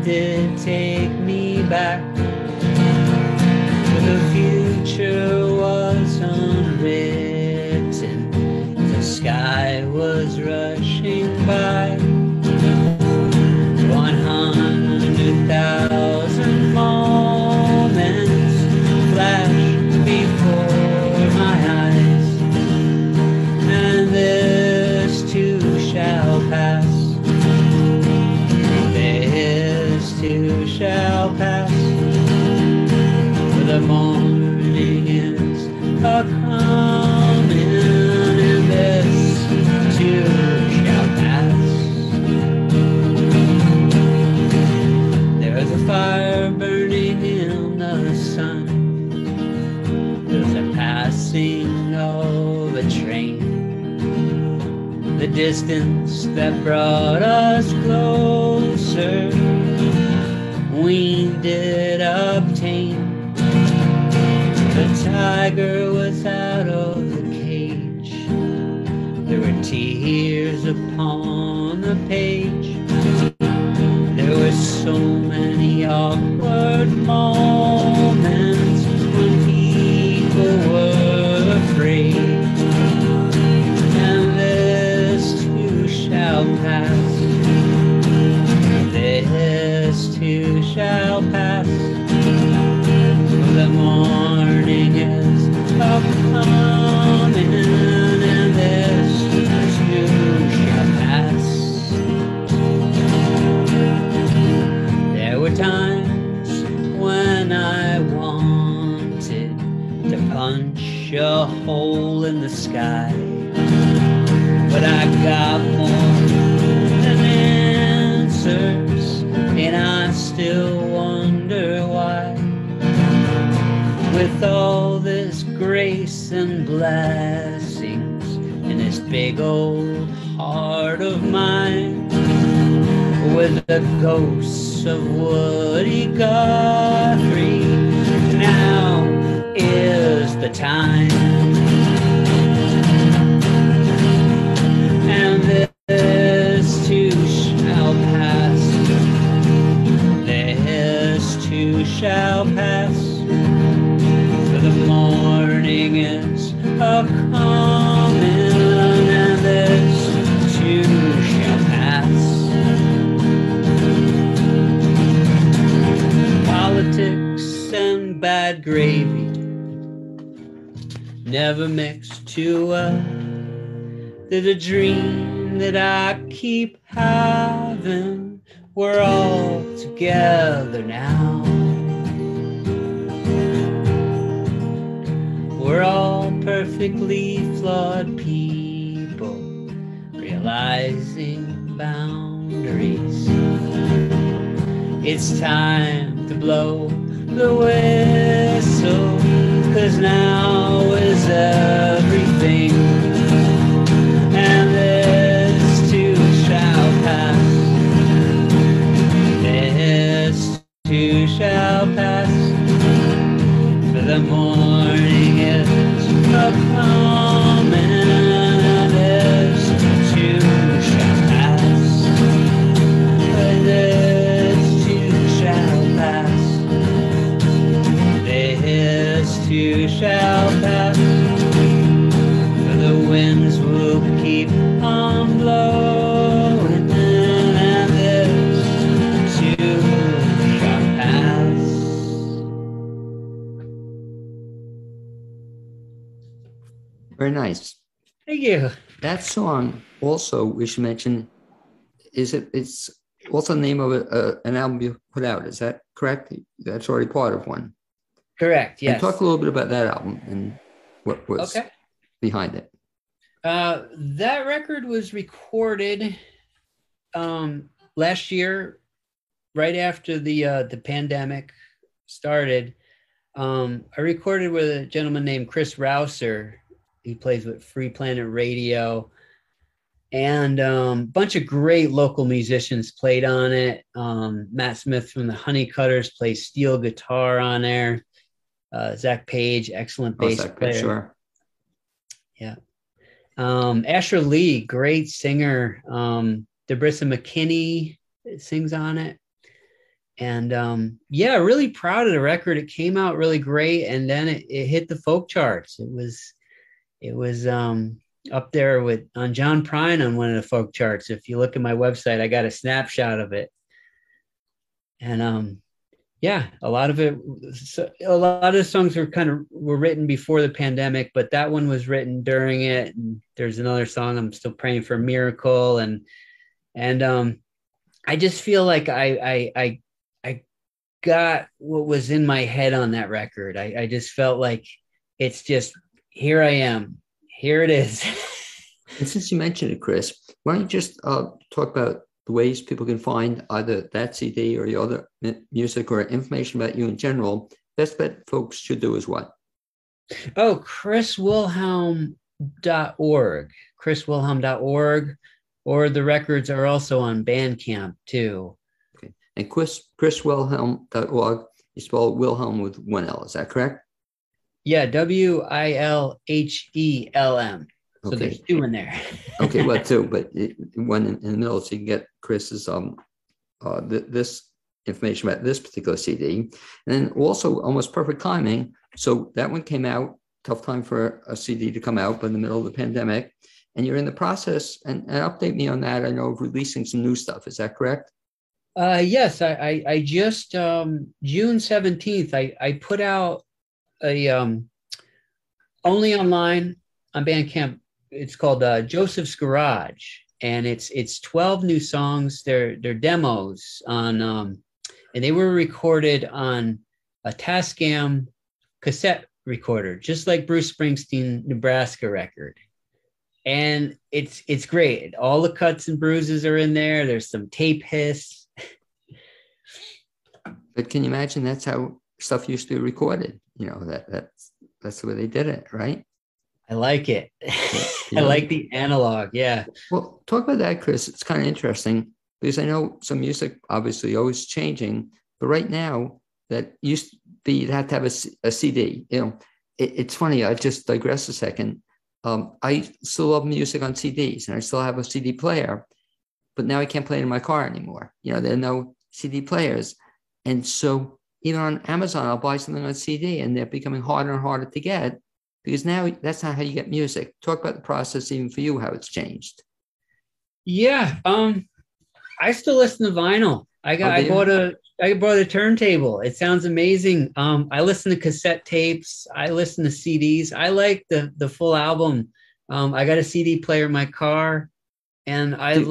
did take me back. The future was unwritten. The sky was rushing by. 100,000 moments flashed before my eyes, and this too shall pass. This too shall pass. For the morning is a-coming, and this too shall pass. There's a fire burning in the sun. There's a passing of a train. The distance that brought us closer, we did obtain. The tiger was out of the cage. There were tears upon the page. There were so many awkward moments when people were afraid. And this too shall pass. This too shall pass. The morning is a-coming, and this too shall pass. There were times when I wanted to punch a hole in the sky, but I got more than answers, and I still wonder why. With all this grace and blessings in this big old heart of mine, with the ghosts of Woody Guthrie, now is the time. And this too shall pass. This too shall pass. For the morning is a-coming, and this too shall pass. Politics and bad gravy never mixed too well. There's a dream that I keep having. We're all together now. We're all perfectly flawed people, realizing boundaries. It's time to blow the whistle, 'cause now is everything. And this too shall pass. This too shall pass. For the morning is a-coming, and this too shall pass. For this too shall pass. This too shall pass. For the winds will keep on blowing, and this too shall pass. Very nice. Thank you. That song also, we should mention, it's also the name of an album you put out. Is that correct? That's already part of one. Correct, yes. And talk a little bit about that album and what was behind it. That record was recorded last year, right after the pandemic started. I recorded with a gentleman named Chris Rouser. He plays with Free Planet Radio, and a bunch of great local musicians played on it. Matt Smith from the Honeycutters plays steel guitar on there. Zach Page, excellent bass player. Sure. Yeah. Asher Lee, great singer. Debrissa McKinney sings on it. yeah, really proud of the record. It came out really great, and then it hit the folk charts. It was up there with on John Prine on one of the folk charts. If you look at my website, I got a snapshot of it. And yeah, a lot of the songs were written before the pandemic, but that one was written during it. And there's another song, I'm Still Praying for a Miracle, and I just feel like I got what was in my head on that record. I just felt like it's just, here I am, here it is. And since you mentioned it, Chris, why don't you just talk about the ways people can find either that CD or your other music or information about you in general? Best bet folks should do is what? Oh, chriswilhelm.org, chriswilhelm.org, or the records are also on Bandcamp too. Okay. And chriswilhelm.org, you spell Wilhelm with one L, is that correct? Yeah, Wilhelm. So okay. There's two in there. Okay, well, two, but one in the middle, so you can get Chris's this information about this particular CD. And then also almost perfect timing. So that one came out, tough time for a CD to come out, but in the middle of the pandemic. And you're in the process, and update me on that, I know, of releasing some new stuff. Is that correct? Yes, I just, June 17th, I put out a only online on Bandcamp. It's called Joseph's Garage, and it's 12 new songs. They're demos on, and they were recorded on a Tascam cassette recorder, just like Bruce Springsteen Nebraska record. And it's great. All the cuts and bruises are in there. There's some tape hiss. But can you imagine that's how stuff used to be recorded? You know, that's the way they did it, right? I like it. I like the analog. Yeah. Well, talk about that, Chris. It's kind of interesting because I know some music obviously always changing, but right now that used to be you'd have to have a CD. You know, it's funny. I just digress a second. I still love music on CDs, and I still have a CD player, but now I can't play it in my car anymore. You know, there are no CD players, and so even on Amazon, I'll buy something on CD, and they're becoming harder and harder to get. Because now that's not how you get music. Talk about the process, even for you, how it's changed. Yeah, I still listen to vinyl. I bought a turntable. It sounds amazing. I listen to cassette tapes. I listen to CDs. I like the full album. I got a CD player in my car, and I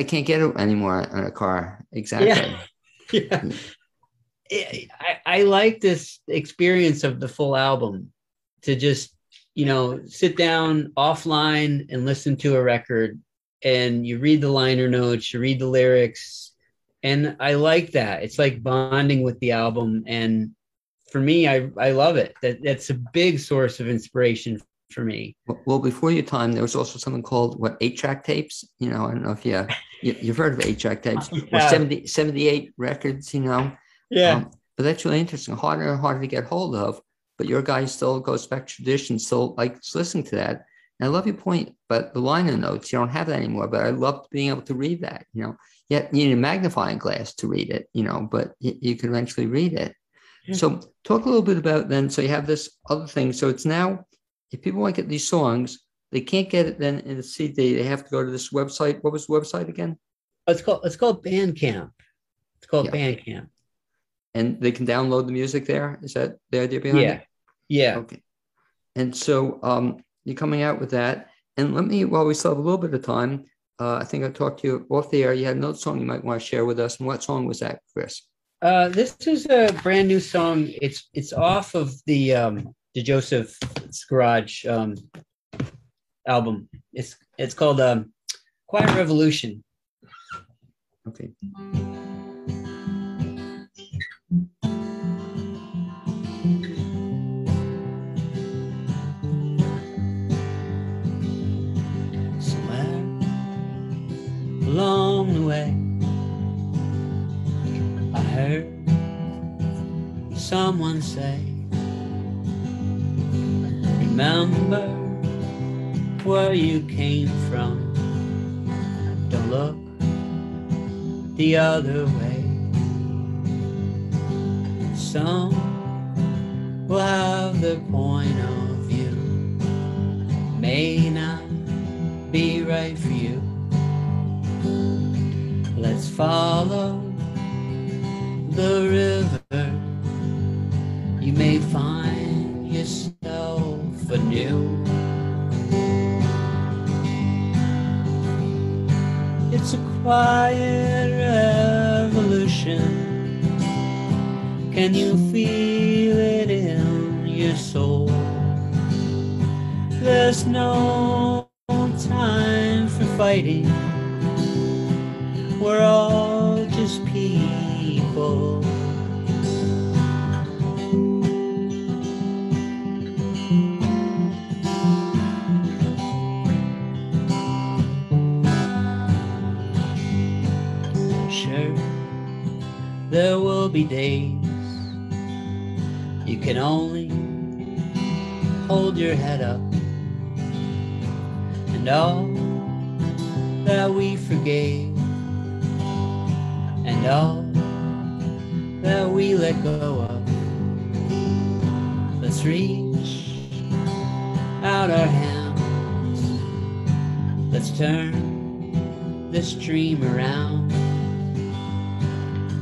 can't get it anymore in a car. Exactly. Yeah. I like this experience of the full album. To just, sit down offline and listen to a record, and you read the liner notes, you read the lyrics. And I like that. It's like bonding with the album. And for me, I love it. That's a big source of inspiration for me. Well, before your time, there was also something called 8-track tapes. I don't know if you've heard of 8-track tapes, or 78 records, Yeah. But that's really interesting. Harder and harder to get hold of. But your guy still goes back to tradition, still likes listening to that. And I love your point, but the liner notes, you don't have that anymore. But I love being able to read that, Yeah, you need a magnifying glass to read it, but you can eventually read it. Yeah. So talk a little bit about then, so you have this other thing. So it's now, if people want to get these songs, they can't get it then in a CD. They have to go to this website. What was the website again? It's called Bandcamp. It's called Bandcamp. And they can download the music there? Is that the idea behind it? Yeah. Okay. And so you're coming out with that. And while we still have a little bit of time, I think I talked to you off the air. You had another song you might want to share with us. And what song was that, Chris? This is a brand new song. It's off of the Joseph's Garage album. It's called Quiet Revolution. Okay. Along the way, I heard someone say, remember where you came from, don't look the other way. some will have their point of view, may not be right for you. Let's follow the river, you may find yourself anew. It's a quiet revolution. Can you feel it in your soul? There's no time for fighting. We're all just people. Sure, there will be days you can only hold your head up, and all that we forgave, and all that we let go of. Let's reach out our hands. Let's turn this dream around.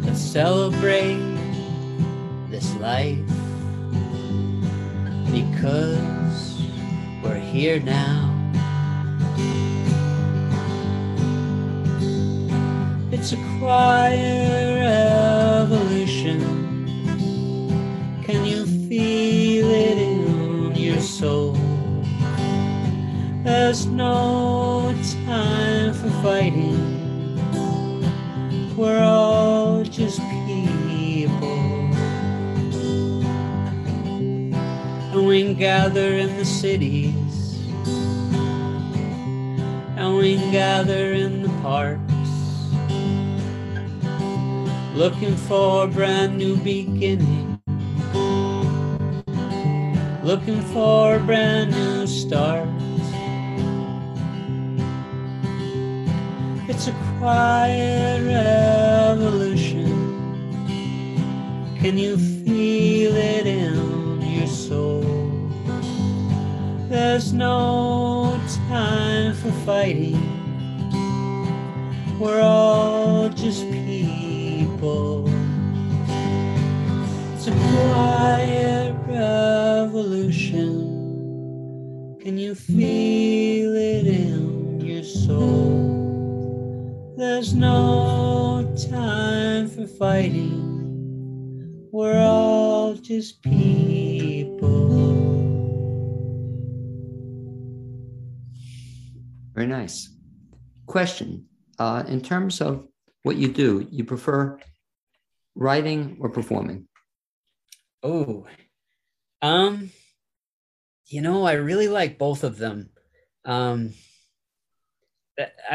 Let's celebrate this life, because we're here now. It's a quiet revolution. Can you feel it in your soul? There's no time for fighting. We're all just people. And we gather in the cities, and we gather in the parks, looking for a brand new beginning, looking for a brand new start. It's a quiet revolution. Can you feel it in your soul? There's no time for fighting. We're all just people. It's a quiet revolution. Can you feel it in your soul? There's no time for fighting. We're all just people. Very nice. Question. In terms of what you do, you prefer writing or performing? Oh, I really like both of them. I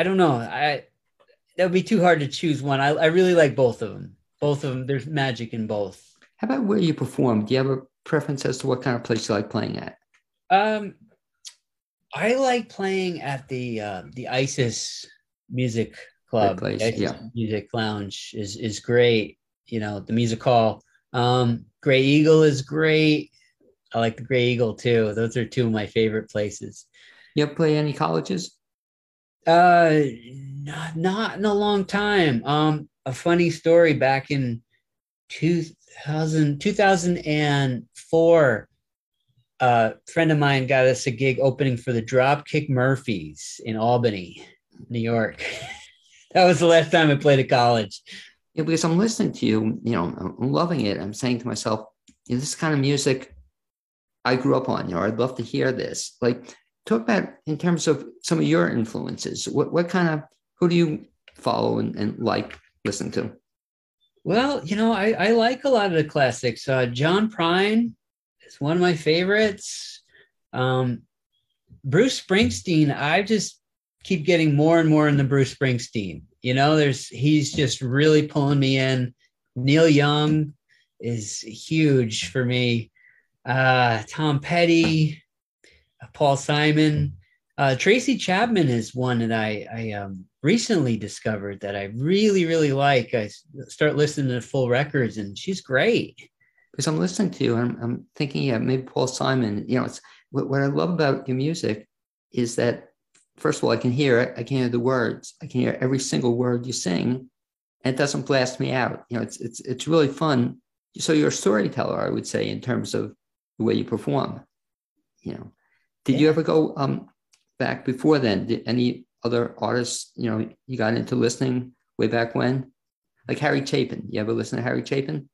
don't know. That would be too hard to choose one. I really like both of them. Both of them, there's magic in both. How about where you perform? Do you have a preference as to what kind of place you like playing at? I like playing at the ISIS Music Club. Great place, The ISIS yeah. Music Lounge is great. The music hall. Gray Eagle is great. I like the Gray Eagle too. Those are two of my favorite places. You ever play any colleges? Not in a long time. A funny story, back in 2004, a friend of mine got us a gig opening for the Dropkick Murphys in Albany, New York. That was the last time I played at college. Yeah, because I'm listening to you, I'm loving it. I'm saying to myself, this kind of music I grew up on, I'd love to hear this. Like, talk about in terms of some of your influences. What kind of, who do you follow and like listen to? Well, I like a lot of the classics. John Prine is one of my favorites. Bruce Springsteen, I just keep getting more and more into Bruce Springsteen. He's just really pulling me in. Neil Young is huge for me. Tom Petty, Paul Simon. Tracy Chapman is one that I recently discovered that I really, really like. I start listening to full records, and she's great. because I'm listening to you and I'm thinking, yeah, maybe Paul Simon. It's what I love about your music is that, first of all, I can hear it. I can hear the words. I can hear every single word you sing, and it doesn't blast me out. It's really fun. So you're a storyteller, I would say, in terms of the way you perform. Did you ever go back before then? Did any other artists, you got into listening way back when? Like Harry Chapin. You ever listen to Harry Chapin?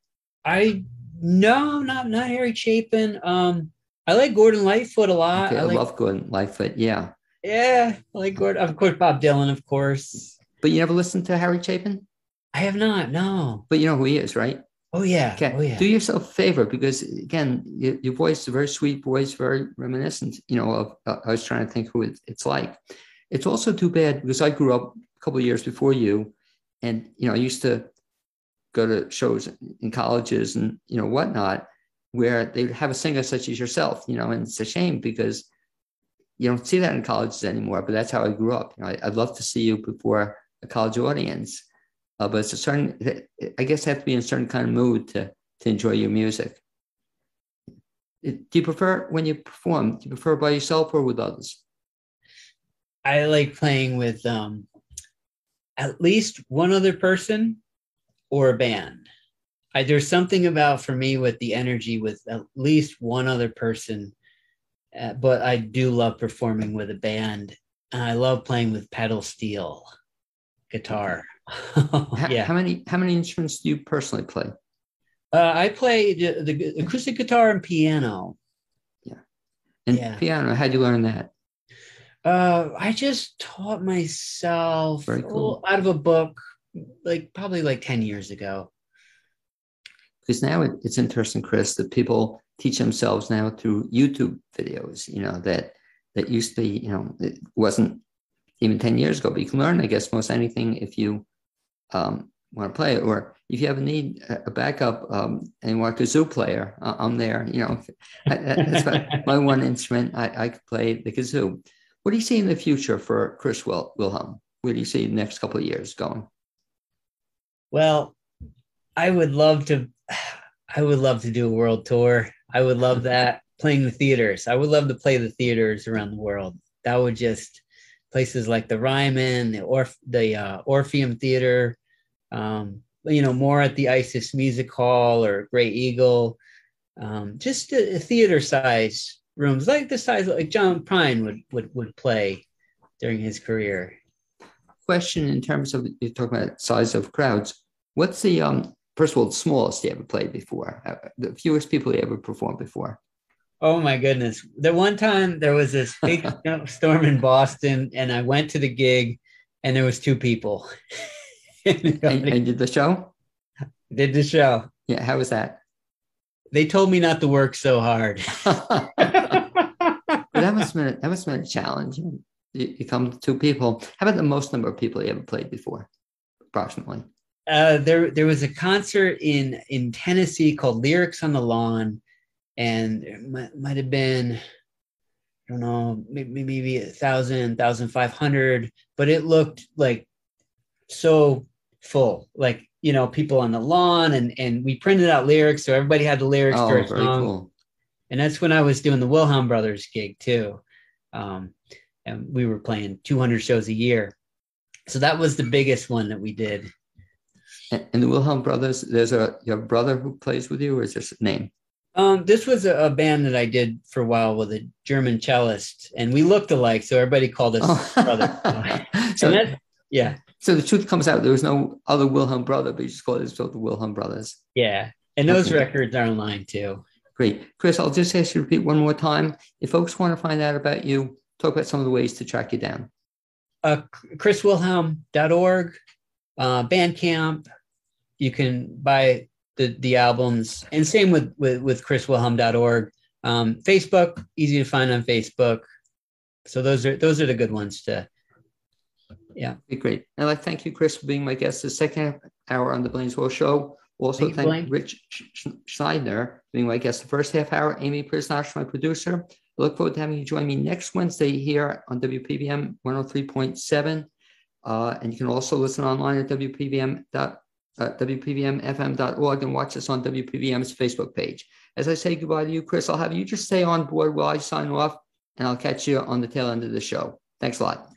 No, not Harry Chapin. I like Gordon Lightfoot a lot. Okay, I love Gordon Lightfoot. Yeah. Yeah, I like Gordon. Of course, Bob Dylan, of course. But you never listened to Harry Chapin? I have not, no. But you know who he is, right? Oh, yeah. Okay. Oh, yeah. Do yourself a favor, because again, your voice is a very sweet voice, very reminiscent, of, I was trying to think who it's like. It's also too bad because I grew up a couple of years before you, and, I used to go to shows in colleges and, whatnot, where they have a singer such as yourself, and it's a shame because you don't see that in colleges anymore, but that's how I grew up. I'd love to see you before a college audience. But it's a certain, I guess, have to be in a certain kind of mood to enjoy your music. Do you prefer when you perform? Do you prefer by yourself or with others? I like playing with at least one other person or a band. There's something about, for me, with the energy with at least one other person. But I do love performing with a band. And I love playing with pedal steel guitar. Yeah. How many instruments do you personally play? I play the acoustic guitar and piano. Yeah. And piano, how'd you learn that? I just taught myself out of a book, probably 10 years ago. Because now it's interesting, Chris, that people teach themselves now through YouTube videos, that used to be, it wasn't even 10 years ago, but you can learn, I guess, most anything if you want to play it, or if you ever need a backup and you want a kazoo player, I'm there. That's my one instrument. I could play the kazoo. What do you see in the future for Chris Wilhelm? Where do you see the next couple of years going? Well, I would love to do a world tour. I would love that. Playing the theaters. I would love to play the theaters around the world. That would just, places like the Ryman, the Orpheum Theater, more at the Isis Music Hall or Great Eagle, just a theater size rooms, like the size like John Prine would play during his career. Question in terms of, you're talking about size of crowds. What's the first of all, the smallest you ever played before? The fewest people you ever performed before? Oh my goodness. The one time there was this big storm in Boston, and I went to the gig and there was 2 people. and did the show? Did the show. Yeah, how was that? They told me not to work so hard. that must have been a challenge. You come to 2 people. How about the most number of people you ever played before, approximately? There was a concert in Tennessee called Lyrics on the Lawn, and it might have been, I don't know, maybe 1,000, 1,500, but it looked like so full, people on the lawn, and we printed out lyrics, so everybody had the lyrics for a song. Cool. And that's when I was doing the Wilhelm Brothers gig too, and we were playing 200 shows a year, so that was the biggest one that we did. And the Wilhelm Brothers, you have a brother who plays with you, or is this a name? This was a band that I did for a while with a German cellist, and we looked alike, so everybody called us brothers. So the truth comes out, there was no other Wilhelm brother, but you just called it the Wilhelm Brothers. Yeah, and those records are online too. Great. Chris, I'll just ask you to repeat one more time. If folks want to find out about you, talk about some of the ways to track you down. chriswilhelm.org, Bandcamp. You can buy the albums, and same with chriswilhelm.org. Facebook, easy to find on Facebook. So those are the good ones to. Yeah. Great. I'd like to thank you, Chris, for being my guest the second hour on the Blaine's World Show. Also, thank Rich Shydner for being my guest the first half hour. Amy Prisnash, my producer. I look forward to having you join me next Wednesday here on WPBM 103.7. And you can also listen online at WPBM.org. WPVMFM.org, and watch us on WPVM's Facebook page. As I say goodbye to you, Chris, I'll have you just stay on board while I sign off, and I'll catch you on the tail end of the show. Thanks a lot.